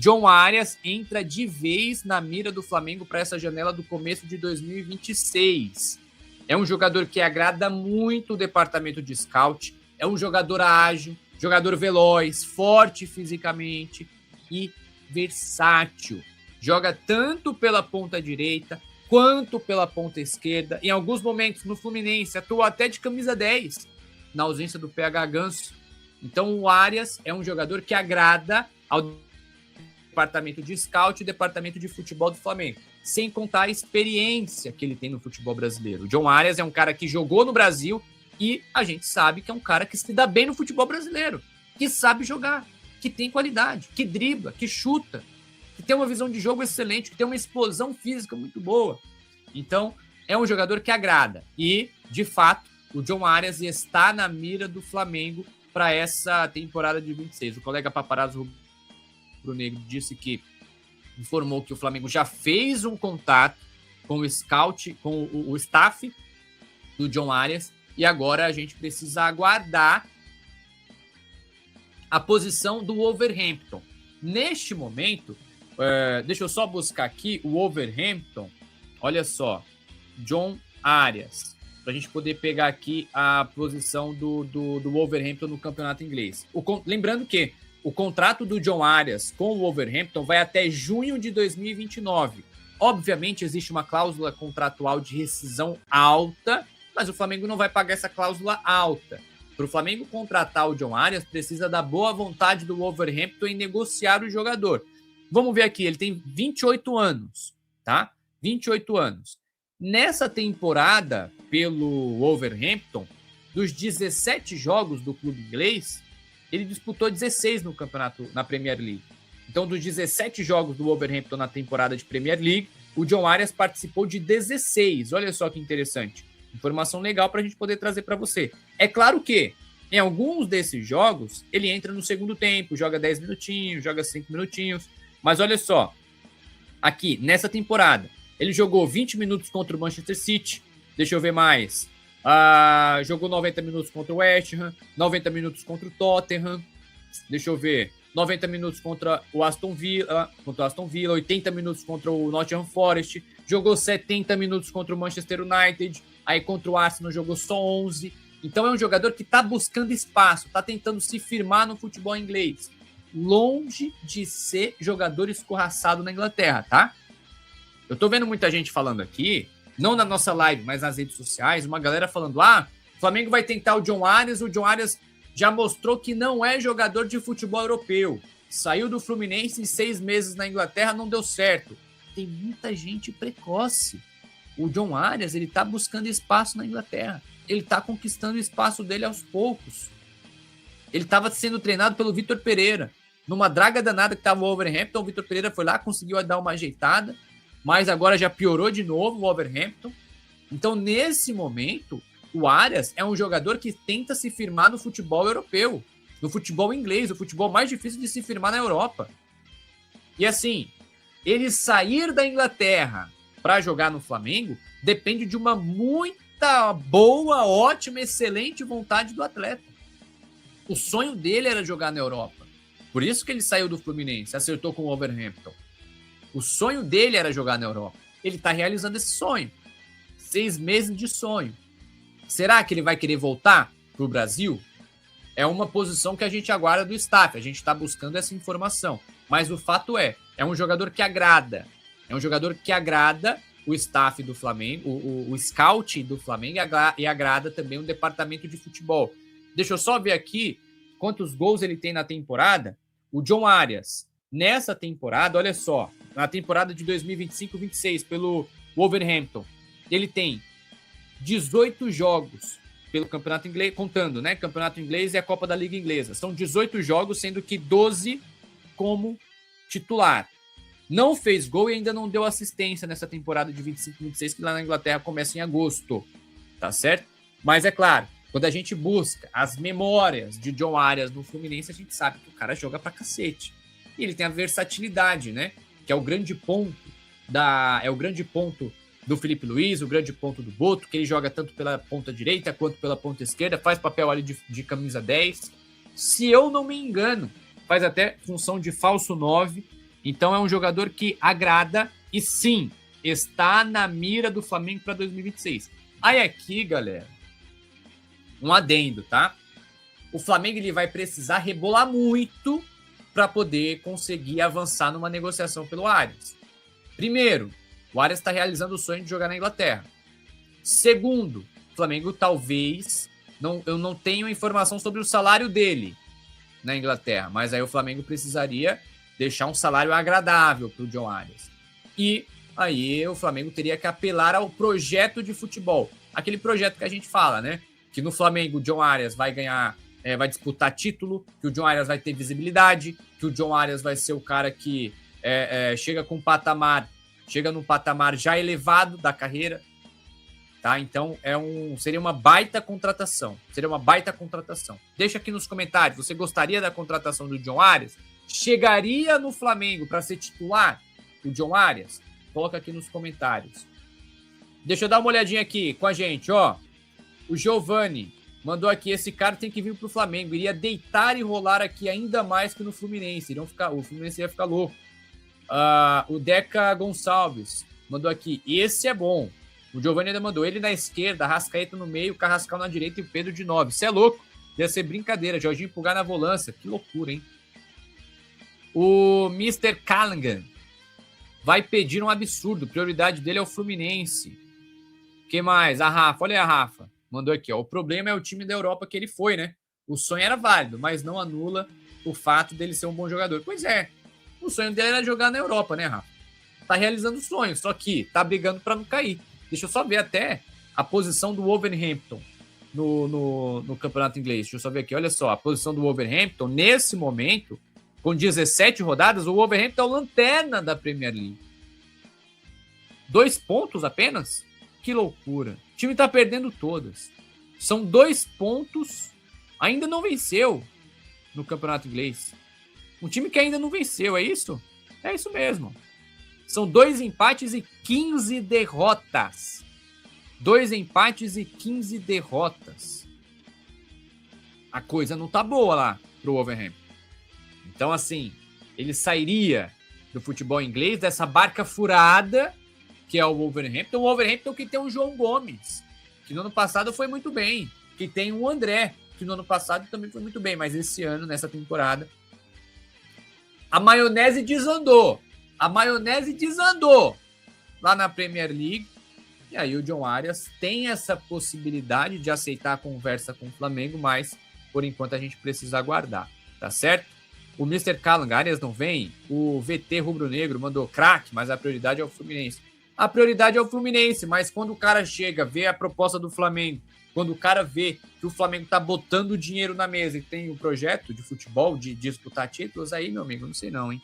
John Arias entra de vez na mira do Flamengo para essa janela do começo de 2026. É um jogador que agrada muito o departamento de scout, é um jogador ágil, jogador veloz, forte fisicamente e versátil. Joga tanto pela ponta direita quanto pela ponta esquerda. Em alguns momentos, no Fluminense, atua até de camisa 10, na ausência do PH Ganso. Então, o Arias é um jogador que agrada ao departamento de scout e departamento de futebol do Flamengo, sem contar a experiência que ele tem no futebol brasileiro. O John Arias é um cara que jogou no Brasil e a gente sabe que é um cara que se dá bem no futebol brasileiro, que sabe jogar, que tem qualidade, que dribla, que chuta, que tem uma visão de jogo excelente, que tem uma explosão física muito boa. Então, é um jogador que agrada. E, de fato, o John Arias está na mira do Flamengo para essa temporada de 26. O colega Paparazzo Rubro-Negro disse que informou que o Flamengo já fez um contato com o scout, com o staff do John Arias, e agora a gente precisa aguardar a posição do Wolverhampton. Neste momento, deixa eu só buscar aqui o Wolverhampton. Olha só, John Arias, para a gente poder pegar aqui a posição do Wolverhampton no campeonato inglês. Lembrando que o contrato do John Arias com o Wolverhampton vai até junho de 2029. Obviamente, existe uma cláusula contratual de rescisão alta, mas o Flamengo não vai pagar essa cláusula alta. Para o Flamengo contratar o John Arias, precisa da boa vontade do Wolverhampton em negociar o jogador. Vamos ver aqui, ele tem 28 anos, tá? 28 anos. Nessa temporada, pelo Wolverhampton, dos 17 jogos do clube inglês, ele disputou 16 no campeonato, na Premier League. Então, dos 17 jogos do Wolverhampton na temporada de Premier League, o John Arias participou de 16. Olha só que interessante. Informação legal para a gente poder trazer para você. É claro que, em alguns desses jogos, ele entra no segundo tempo, joga 10 minutinhos, joga 5 minutinhos. Mas olha só, aqui, nessa temporada, ele jogou 20 minutos contra o Manchester City. Deixa eu ver mais. Jogou 90 minutos contra o West Ham, 90 minutos contra o Tottenham, deixa eu ver, 90 minutos contra o Aston Villa, 80 minutos contra o Nottingham Forest, jogou 70 minutos contra o Manchester United, aí contra o Arsenal jogou só 11. Então é um jogador que está buscando espaço, está tentando se firmar no futebol inglês, longe de ser jogador escorraçado na Inglaterra, tá? Eu tô vendo muita gente falando aqui, não na nossa live, mas nas redes sociais, uma galera falando, o Flamengo vai tentar o John Arias já mostrou que não é jogador de futebol europeu. Saiu do Fluminense em 6 meses na Inglaterra, não deu certo. Tem muita gente precoce. O John Arias, ele tá buscando espaço na Inglaterra. Ele tá conquistando o espaço dele aos poucos. Ele estava sendo treinado pelo Vitor Pereira. Numa draga danada que tava o Wolverhampton, o Vitor Pereira foi lá, conseguiu dar uma ajeitada, mas agora já piorou de novo o Wolverhampton. Então, nesse momento, o Arias é um jogador que tenta se firmar no futebol europeu, no futebol inglês, o futebol mais difícil de se firmar na Europa. E assim, ele sair da Inglaterra para jogar no Flamengo depende de uma muita boa, ótima, excelente vontade do atleta. O sonho dele era jogar na Europa. Por isso que ele saiu do Fluminense, acertou com o Wolverhampton. O sonho dele era jogar na Europa. Ele está realizando esse sonho. 6 meses de sonho. Será que ele vai querer voltar para o Brasil? É uma posição que a gente aguarda do staff. A gente está buscando essa informação. Mas o fato é um jogador que agrada. É um jogador que agrada o staff do Flamengo, o scout do Flamengo e agrada também o departamento de futebol. Deixa eu só ver aqui quantos gols ele tem na temporada. O John Arias, nessa temporada, olha só, na temporada de 2025-26 pelo Wolverhampton, ele tem 18 jogos pelo campeonato inglês, contando, né? Campeonato inglês e a Copa da Liga Inglesa. São 18 jogos, sendo que 12 como titular. Não fez gol e ainda não deu assistência nessa temporada de 25-26, que lá na Inglaterra começa em agosto, tá certo? Mas é claro, quando a gente busca as memórias de John Arias no Fluminense, a gente sabe que o cara joga pra cacete. E ele tem a versatilidade, né? Que é o grande ponto do Felipe Luiz, o grande ponto do Boto, que ele joga tanto pela ponta direita quanto pela ponta esquerda, faz papel ali de camisa 10. Se eu não me engano, faz até função de falso 9 Então é um jogador que agrada e sim, está na mira do Flamengo para 2026. Aí aqui, galera, um adendo, tá? O Flamengo ele vai precisar rebolar muito para poder conseguir avançar numa negociação pelo Arias. Primeiro, o Arias está realizando o sonho de jogar na Inglaterra. Segundo, o Flamengo talvez... eu não tenho informação sobre o salário dele na Inglaterra, mas aí o Flamengo precisaria deixar um salário agradável para o John Arias. E aí o Flamengo teria que apelar ao projeto de futebol. Aquele projeto que a gente fala, né? Que no Flamengo o John Arias vai ganhar, vai disputar título, que o John Arias vai ter visibilidade, que o John Arias vai ser o cara que chega num patamar já elevado da carreira. Tá? Então seria uma baita contratação. Deixa aqui nos comentários, você gostaria da contratação do John Arias? Chegaria no Flamengo para ser titular o John Arias? Coloca aqui nos comentários. Deixa eu dar uma olhadinha aqui com a gente, ó. O Giovanni mandou aqui, esse cara tem que vir pro Flamengo, iria deitar e rolar aqui ainda mais que no Fluminense. O Fluminense ia ficar louco. O Deca Gonçalves mandou aqui, esse é bom. O Giovanni ainda mandou ele na esquerda, Arrascaeta no meio, Carrascal na direita e o Pedro de 9. Isso é louco. Ia ser brincadeira. Jorginho Pulgar na volância. Que loucura, hein? O Mr. Callaghan vai pedir um absurdo. Prioridade dele é o Fluminense. O que mais? A Rafa. Olha aí a Rafa. Mandou aqui, ó. O problema é o time da Europa que ele foi, né? O sonho era válido, mas não anula o fato dele ser um bom jogador. Pois é. O sonho dele era jogar na Europa, né, Rafa? Tá realizando o sonho, só que tá brigando para não cair. Deixa eu só ver até a posição do Wolverhampton no campeonato inglês. Deixa eu só ver aqui. Olha só, a posição do Wolverhampton, nesse momento, com 17 rodadas, o Wolverhampton é o lanterna da Premier League. 2 pontos apenas? Que loucura. O time tá perdendo todas. São 2 pontos. Ainda não venceu no campeonato inglês. Um time que ainda não venceu, é isso? É isso mesmo. São 2 empates e 15 derrotas. 2 empates e 15 derrotas. A coisa não tá boa lá pro Wolverhampton. Então, assim, ele sairia do futebol inglês, dessa barca furada, que é o Wolverhampton. O Wolverhampton que tem o João Gomes, que no ano passado foi muito bem. Que tem o André, que no ano passado também foi muito bem. Mas esse ano, nessa temporada, a maionese desandou. Lá na Premier League. E aí o John Arias tem essa possibilidade de aceitar a conversa com o Flamengo, mas por enquanto a gente precisa aguardar, tá certo? O Mr. Callaghan, Arias não vem. O VT Rubro Negro mandou craque, mas a prioridade é o Fluminense. A prioridade é o Fluminense, mas quando o cara chega, vê a proposta do Flamengo, quando o cara vê que o Flamengo tá botando dinheiro na mesa e tem um projeto de futebol, de disputar títulos, aí, meu amigo, não sei não, hein?